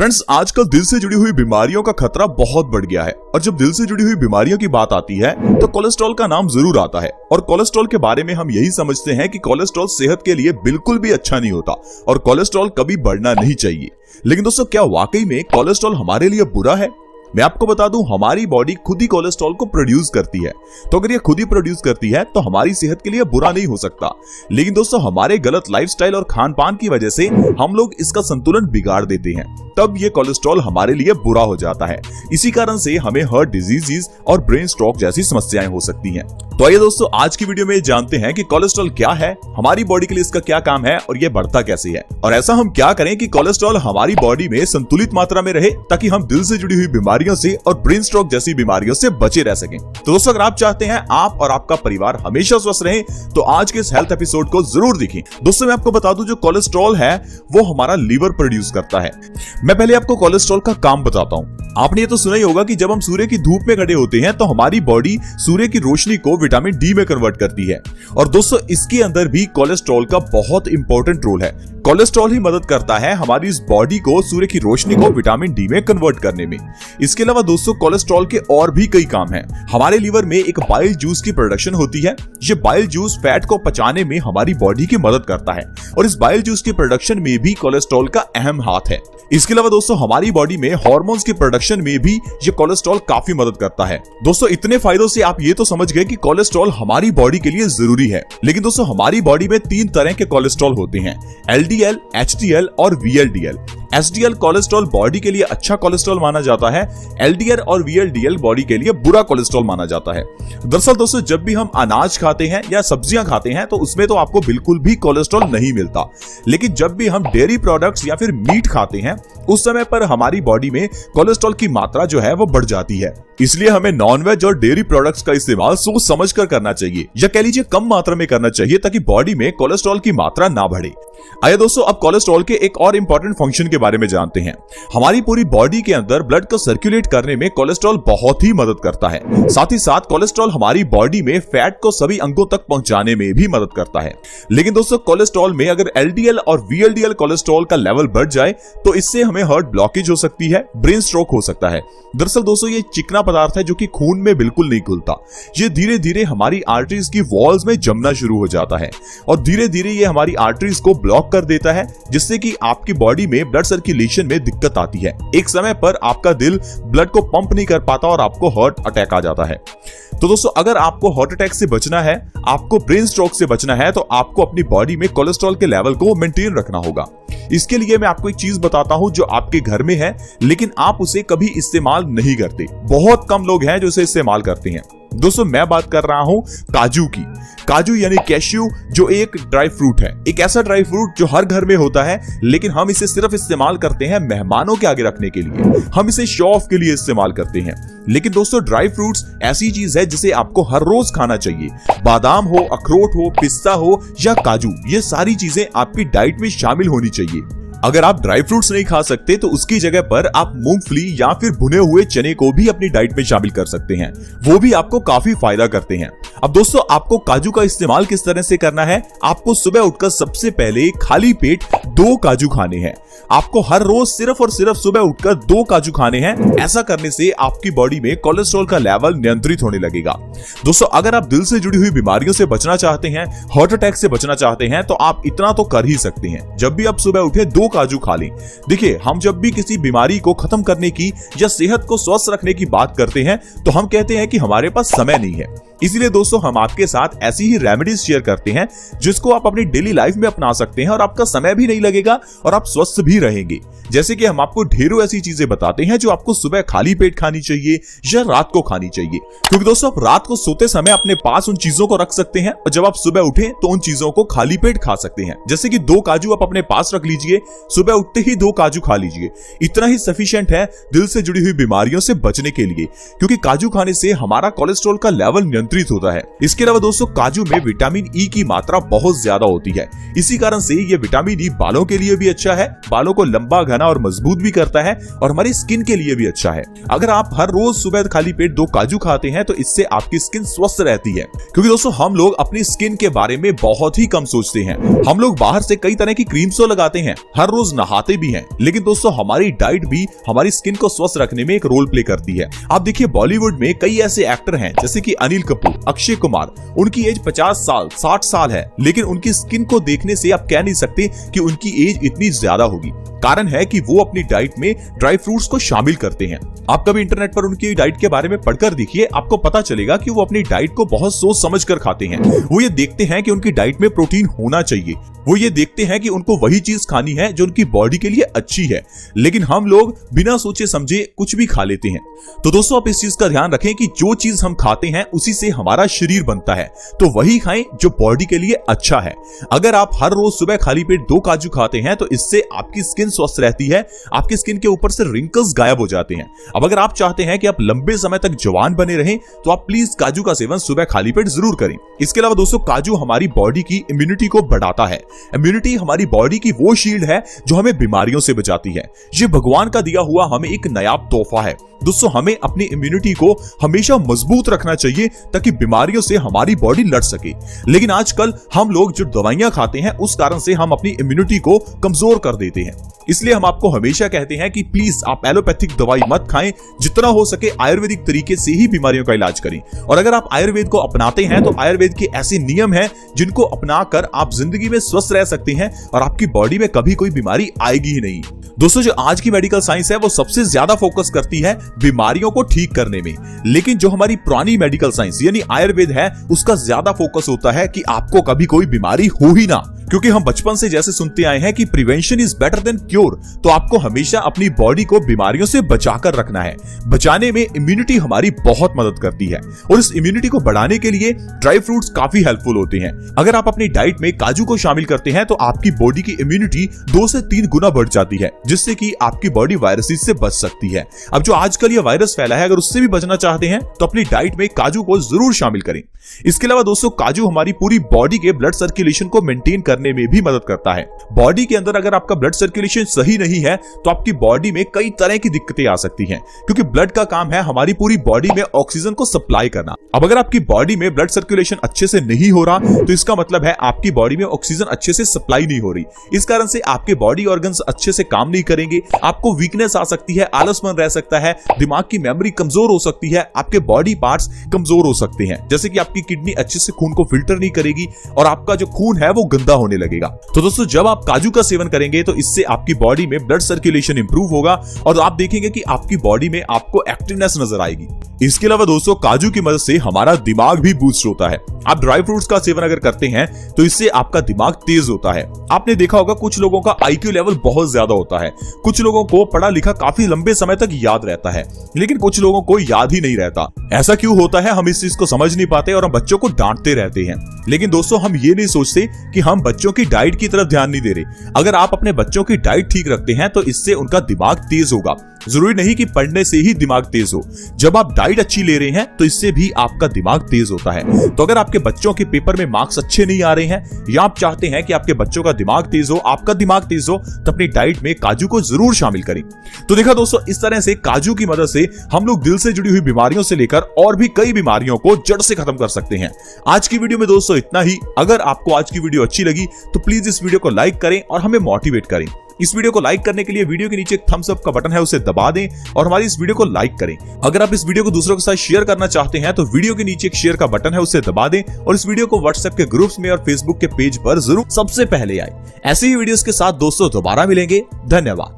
Friends, आजकल दिल से जुड़ी हुई बीमारियों का खतरा बहुत बढ़ गया है और जब दिल से जुड़ी हुई बीमारियों की बात आती है तो कोलेस्ट्रॉल का नाम जरूर आता है। और कोलेस्ट्रॉल के बारे में हम यही समझते हैं कि कोलेस्ट्रॉल सेहत के लिए बिल्कुल भी अच्छा नहीं होता और कोलेस्ट्रॉल कभी बढ़ना नहीं चाहिए। लेकिन दोस्तों, क्या वाकई में कोलेस्ट्रॉल हमारे लिए बुरा है? मैं आपको बता दूं, हमारी बॉडी खुद ही कोलेस्ट्रॉल को प्रोड्यूस करती है, तो अगर ये खुद ही प्रोड्यूस करती है तो हमारी सेहत के लिए बुरा नहीं हो सकता। लेकिन दोस्तों, हमारे गलत लाइफस्टाइल और खान पान की वजह से हम लोग इसका संतुलन बिगाड़ देते हैं, तब ये कोलेस्ट्रॉल हमारे लिए बुरा हो जाता है। इसी कारण से हमें हार्ट डिजीजेस और ब्रेन स्ट्रोक जैसी समस्याएं हो सकती हैं। तो आइए दोस्तों, आज की वीडियो में जानते हैं कि कोलेस्ट्रॉल क्या है, हमारी बॉडी के लिए इसका क्या काम है और ये बढ़ता कैसे है, और ऐसा हम क्या करें कि कोलेस्ट्रॉल हमारी बॉडी में संतुलित मात्रा में रहे ताकि हम दिल से जुड़ी हुई बीमारियों से और ब्रेन स्ट्रोक जैसी बीमारियों से बचे रह सकें। तो दोस्तों, अगर आप चाहते हैं आप और आपका परिवार हमेशा स्वस्थ रहे तो आज के इस हेल्थ एपिसोड को जरूर देखें। दोस्तों, मैं आपको बता दूं, जो कोलेस्ट्रॉल है वो हमारा लीवर प्रोड्यूस करता है। मैं पहले आपको कोलेस्ट्रॉल का काम बताता हूं। आपने ये तो सुना ही होगा कि जब हम सूर्य की धूप में खड़े होते हैं तो हमारी बॉडी सूर्य की रोशनी को विटामिन डी में कन्वर्ट करती है। और दोस्तों, इसके अंदर भी कोलेस्ट्रॉल का बहुत इंपॉर्टेंट रोल है। कोलेस्ट्रॉल ही मदद करता है हमारी इस बॉडी को सूर्य की रोशनी को विटामिन डी में कन्वर्ट करने में। इसके अलावा दोस्तों, कोलेस्ट्रॉल के और भी कई काम हैं। हमारे लीवर में एक बाइल जूस की प्रोडक्शन होती है। ये बाइल जूस फैट को पचाने में हमारी बॉडी की मदद करता है और इस बाइल जूस की प्रोडक्शन में भी कोलेस्ट्रॉल का अहम हाथ है। इसके अलावा दोस्तों, हमारी बॉडी में हार्मोन्स की प्रोडक्शन में भी ये कोलेस्ट्रॉल काफी मदद करता है। दोस्तों, इतने फायदों से आप ये तो समझ गए कि कोलेस्ट्रॉल हमारी बॉडी के लिए जरूरी है। लेकिन दोस्तों, हमारी बॉडी में 3 तरह के कोलेस्ट्रॉल होते हैं, एलडीएल, एचडीएल और वीएलडीएल। एचडीएल कोलेस्ट्रॉल बॉडी के लिए अच्छा कोलेस्ट्रॉल माना जाता है, एलडीएल और वीएलडीएल बॉडी के लिए बुरा कोलेस्ट्रॉल माना जाता है। दरअसल दोस्तों, जब भी हम अनाज खाते हैं या सब्जियां खाते हैं तो उसमें तो आपको बिल्कुल भी कोलेस्ट्रॉल नहीं मिलता, लेकिन जब भी हम डेयरी प्रोडक्ट्स या फिर मीट खाते हैं उस समय पर हमारी बॉडी में कोलेस्ट्रॉल की मात्रा जो है वो बढ़ जाती है। इसलिए हमें नॉनवेज और डेयरी प्रोडक्ट्स का इस्तेमाल सोच समझ कर करना चाहिए, या कह लीजिए कम मात्रा में करना चाहिए, ताकि बॉडी में कोलेस्ट्रॉल की मात्रा ना बढ़े। आइए दोस्तों, अब कोलेस्ट्रॉल के एक और इंपॉर्टेंट फंक्शन के बारे में जानते हैं। हमारी पूरी बॉडी के अंदर ब्लड को सर्कुलेट करने में कोलेस्ट्रॉल बहुत ही मदद करता है। साथ ही साथ कोलेस्ट्रॉल हमारी बॉडी में फैट को सभी अंगों तक पहुंचाने में भी मदद करता है। लेकिन दोस्तों, कोलेस्ट्रॉल में अगर एलडीएल और वीएलडीएल कोलेस्ट्रॉल का लेवल बढ़ जाए तो इससे हमें हार्ट ब्लॉकेज हो सकती है, ब्रेन स्ट्रोक हो सकता है। दरअसल दोस्तों, ये चिकना पदार्थ है जो कि खून में बिल्कुल नहीं घुलता। ये धीरे धीरे हमारी आर्टरीज की वॉल्स में जमना शुरू हो जाता है और धीरे धीरे ये हमारी आर्टरीज को ब्लॉक कर देता है, जिससे कि आपकी बॉडी में ब्लड सर्कुलेशन में दिक्कत आती है। एक समय पर आपका दिल ब्लड को पंप नहीं कर पाता और आपको हार्ट अटैक आ जाता है। तो दोस्तों, अगर आपको हार्ट अटैक से बचना है, आपको ब्रेन स्ट्रोक से बचना है, तो आपको अपनी बॉडी में कोलेस्ट्रॉल के लेवल को मेंटेन रखना होगा। इसके लिए मैं आपको एक चीज बताता हूं जो आपके घर में है लेकिन आप उसे कभी इस्तेमाल नहीं करते। बहुत कम लोग हैं जो इसे इस्तेमाल करते हैं। दोस्तों, मैं बात कर रहा हूं काजू की। काजू यानी कैश्यू, जो एक ड्राई फ्रूट है, एक ऐसा ड्राई फ्रूट जो हर घर में होता है, लेकिन हम इसे सिर्फ इस्तेमाल करते हैं मेहमानों के आगे रखने के लिए। हम इसे शो ऑफ के लिए इस्तेमाल करते हैं। लेकिन दोस्तों, ड्राई फ्रूट्स ऐसी चीज है जिसे आपको हर रोज खाना चाहिए। बादाम हो, अखरोट हो, पिस्ता हो या काजू, ये सारी चीजें आपकी डाइट में शामिल होनी चाहिए। अगर आप ड्राई फ्रूट्स नहीं खा सकते तो उसकी जगह पर आप मूंगफली या फिर भुने हुए चने को भी अपनी डाइट में शामिल कर सकते हैं, वो भी आपको काफी फायदा करते हैं। अब दोस्तों, आपको काजू का इस्तेमाल किस तरह से करना है? आपको सुबह उठकर सबसे पहले खाली पेट 2 काजू खाने हैं। आपको हर रोज सिर्फ और सिर्फ सुबह उठकर 2 काजू खाने हैं। ऐसा करने से आपकी बॉडी में कोलेस्ट्रॉल का लेवल नियंत्रित होने लगेगा। दोस्तों, अगर आप दिल से जुड़ी हुई बीमारियों से बचना चाहते हैं, हार्ट अटैक से बचना चाहते हैं, तो आप इतना तो कर ही सकते हैं, जब भी आप सुबह उठे 2 काजू खा लें। देखिए, हम जब भी किसी बीमारी को खत्म करने की या सेहत को स्वस्थ रखने की बात करते हैं तो हम कहते हैं कि हमारे पास समय नहीं है। इसीलिए दोस्तों, हम आपके साथ ऐसी ही रेमेडीज शेयर करते हैं जिसको आप अपनी डेली लाइफ में अपना सकते हैं और आपका समय भी नहीं लगेगा और आप स्वस्थ भी रहेंगे। जैसे कि हम आपको ढेरों ऐसी चीजें बताते हैं जो आपको सुबह खाली पेट खानी चाहिए या रात को खानी चाहिए, क्योंकि दोस्तों, आप रात को सोते समय अपने पास उन चीजों को रख सकते हैं और जब आप सुबह उठे तो उन चीजों को खाली पेट खा सकते हैं। जैसे कि 2 काजू आप अपने पास रख लीजिए, सुबह उठते ही 2 काजू खा लीजिए। इतना ही सफिशिएंट है दिल से जुड़ी हुई बीमारियों से बचने के लिए, क्योंकि काजू खाने से हमारा कोलेस्ट्रॉल का लेवल नियंत्रित नियंत्रित होता है। इसके अलावा दोस्तों काजू में विटामिन ई की मात्रा बहुत ज्यादा होती है। इसी कारण से ये विटामिन ई बालों के लिए भी अच्छा है, बालों को लंबा, घना और मजबूत भी करता है और हमारी स्किन के लिए भी अच्छा है। अगर आप हर रोज सुबह खाली पेट 2 काजू खाते हैं तो इससे आपकी स्किन स्वस्थ रहती है। क्योंकि दोस्तों हम लोग अपनी स्किन के बारे में बहुत ही कम सोचते हैं। हम लोग बाहर से कई तरह की क्रीम्स तो लगाते हैं, हर रोज नहाते भी हैं, लेकिन दोस्तों हमारी डाइट भी हमारी स्किन को स्वस्थ रखने में एक रोल प्ले करती है। आप देखिए बॉलीवुड में कई ऐसे एक्टर हैं जैसे कि अनिल कपूर, अक्षय कुमार, उनकी एज 50 साल 60 साल है, लेकिन उनकी स्किन को देखने से आप कह नहीं सकते कि उनकी एज इतनी ज्यादा होगी। कारण है कि वो अपनी डाइट में ड्राई फ्रूट्स को शामिल करते हैं। आप कभी इंटरनेट पर उनकी डाइट के बारे में पढ़कर देखिए, आपको पता चलेगा कि वो अपनी डाइट को बहुत सोच समझ कर खाते हैं। वो ये देखते हैं कि उनकी डाइट में प्रोटीन होना चाहिए, वो ये देखते हैं कि उनको वही चीज खानी है जो उनकी बॉडी के लिए अच्छी है, लेकिन हम लोग बिना सोचे समझे कुछ भी खा लेते हैं। तो दोस्तों आप इस चीज का ध्यान रखें कि जो चीज हम खाते हैं उसी से हमारा शरीर बनता है, तो वही खाएं जो बॉडी के लिए अच्छा है। अगर आप हर रोज सुबह खाली पेट 2 काजू खाते हैं तो इससे आपकी स्किन स्वस्थ रहती है, आपकी स्किन के ऊपर से रिंकल्स गायब हो जाते हैं। अब अगर आप चाहते हैं कि आप लंबे समय तक जवान बने रहें तो आप प्लीज काजू का सेवन सुबह खाली पेट जरूर करें। इसके अलावा दोस्तों काजू हमारी बॉडी की इम्यूनिटी को बढ़ाता है। इम्यूनिटी हमारी बॉडी की वो शील्ड है जो हमें बीमारियों से बचाती है। ये भगवान का दिया हुआ हमें एक नायाब तोहफा है। दोस्तों हमें अपनी इम्यूनिटी को हमेशा मजबूत रखना चाहिए ताकि बीमारियों से हमारी बॉडी लड़ सके। लेकिन आजकल हम लोग जो दवाइयां खाते हैं उस कारण से हम अपनी इम्यूनिटी को कमजोर कर देते हैं। इसलिए हम आपको हमेशा कहते हैं कि प्लीज आप एलोपैथिक दवाई मत खाएं, जितना हो सके आयुर्वेदिक तरीके से ही बीमारियों का इलाज करें। और अगर आप आयुर्वेद को अपनाते हैं तो आयुर्वेद के ऐसे नियम हैं जिनको अपनाकर आप जिंदगी में स्वस्थ रह सकते हैं और आपकी बॉडी में कभी कोई बीमारी आएगी ही नहीं। दोस्तों जो आज की मेडिकल साइंस है वो सबसे ज्यादा फोकस करती है बीमारियों को ठीक करने में, लेकिन जो हमारी पुरानी मेडिकल साइंस यानी आयुर्वेद है उसका ज्यादा फोकस होता है कि आपको कभी कोई बीमारी हो ही ना। क्योंकि हम बचपन से जैसे सुनते आए हैं कि prevention is better than cure, तो आपको हमेशा अपनी बॉडी को बीमारियों से बचाकर रखना है। बचाने में इम्यूनिटी हमारी बहुत मदद करती है और इस इम्यूनिटी को बढ़ाने के लिए ड्राई फ्रूट्स काफी हेल्पफुल होते हैं। अगर आप अपनी डाइट में काजू को शामिल करते हैं तो आपकी बॉडी की इम्यूनिटी 2 से 3 गुना बढ़ जाती है, जिससे कि आपकी बॉडी वायरसेस से बच सकती है। अब जो आजकल ये वायरस फैला है, अगर उससे भी बचना चाहते हैं तो अपनी डाइट में काजू को जरूर शामिल करें। इसके अलावा दोस्तों काजू हमारी पूरी बॉडी के ब्लड सर्कुलेशन को मेंटेन करने में भी मदद करता है। बॉडी के अंदर अगर आपका ब्लड सर्कुलेशन सही नहीं है तो आपकी बॉडी में कई तरह की दिक्कतें आ सकती हैं, क्योंकि ब्लड का काम है हमारी पूरी बॉडी में ऑक्सीजन को सप्लाई करना। अब अगर आपकी बॉडी में ब्लड सर्कुलेशन अच्छे से नहीं हो रहा तो इसका मतलब है आपकी बॉडी में ऑक्सीजन अच्छे से सप्लाई नहीं हो रही। इस कारण से आपके बॉडी ऑर्गन्स अच्छे से काम नहीं करेंगे, आपको वीकनेस आ सकती है, आलसपन रह सकता है, दिमाग की मेमोरी कमजोर हो सकती है, आपके बॉडी पार्ट्स कमजोर हो सकते हैं, जैसे कि आपकी किडनी अच्छे से खून को फिल्टर नहीं करेगी और आपका जो खून है वो गंदा होने लगेगा। तो दोस्तों जब आप काजू का सेवन करेंगे तो इससे आपकी बॉडी में ब्लड सर्कुलेशन इंप्रूव होगा और आप देखेंगे कि आपकी बॉडी में आपको एक्टिवनेस नजर आएगी। इसके अलावा दोस्तों काजू की मदद से हमारा दिमाग भी बूस्ट होता है। आप ड्राई फ्रूट्स का सेवन अगर करते हैं तो इससे आपका दिमाग तेज होता है। आपने देखा होगा कुछ लोगों का IQ लेवल बहुत ज्यादा होता है, कुछ लोगों को पढ़ा लिखा काफी लंबे समय तक याद रहता है, लेकिन कुछ लोगों को याद ही नहीं रहता। ऐसा क्यों होता है हम इस चीज को समझ नहीं पाते और हम बच्चों को डांटते रहते हैं। लेकिन दोस्तों हम ये नहीं सोचते कि हम बच्चों की डाइट की तरफ ध्यान नहीं दे रहे। अगर आप अपने बच्चों की डाइट ठीक रखते हैं तो इससे उनका दिमाग तेज होगा। जरूरी नहीं कि पढ़ने से ही दिमाग तेज हो, जब आप डाइट अच्छी ले रहे हैं तो इससे भी आपका दिमाग तेज होता है। तो अगर आपके बच्चों के पेपर में मार्क्स अच्छे नहीं आ रहे हैं या आप चाहते हैं कि आपके बच्चों का दिमाग तेज हो, आपका दिमाग तेज हो, तो अपनी डाइट में काजू को जरूर शामिल करें। तो देखा दोस्तों इस तरह से काजू की मदद से हम लोग दिल से जुड़ी हुई बीमारियों से लेकर और भी कई बीमारियों को जड़ से खत्म कर सकते हैं। आज की वीडियो में दोस्तों इतना ही। अगर आपको आज की वीडियो अच्छी लगी तो प्लीज इस वीडियो को लाइक करें और हमें मोटिवेट करें। इस वीडियो को लाइक करने के लिए वीडियो के नीचे एक थम्स अप का बटन है, उसे दबा दें और हमारी इस वीडियो को लाइक करें। अगर आप इस वीडियो को दूसरों के साथ शेयर करना चाहते हैं तो वीडियो के नीचे एक शेयर का बटन है, उसे दबा दें और इस वीडियो को व्हाट्सएप के ग्रुप्स में और फेसबुक के पेज पर जरूर सबसे पहले आए। ऐसे ही वीडियोस के साथ दोस्तों दोबारा मिलेंगे। धन्यवाद।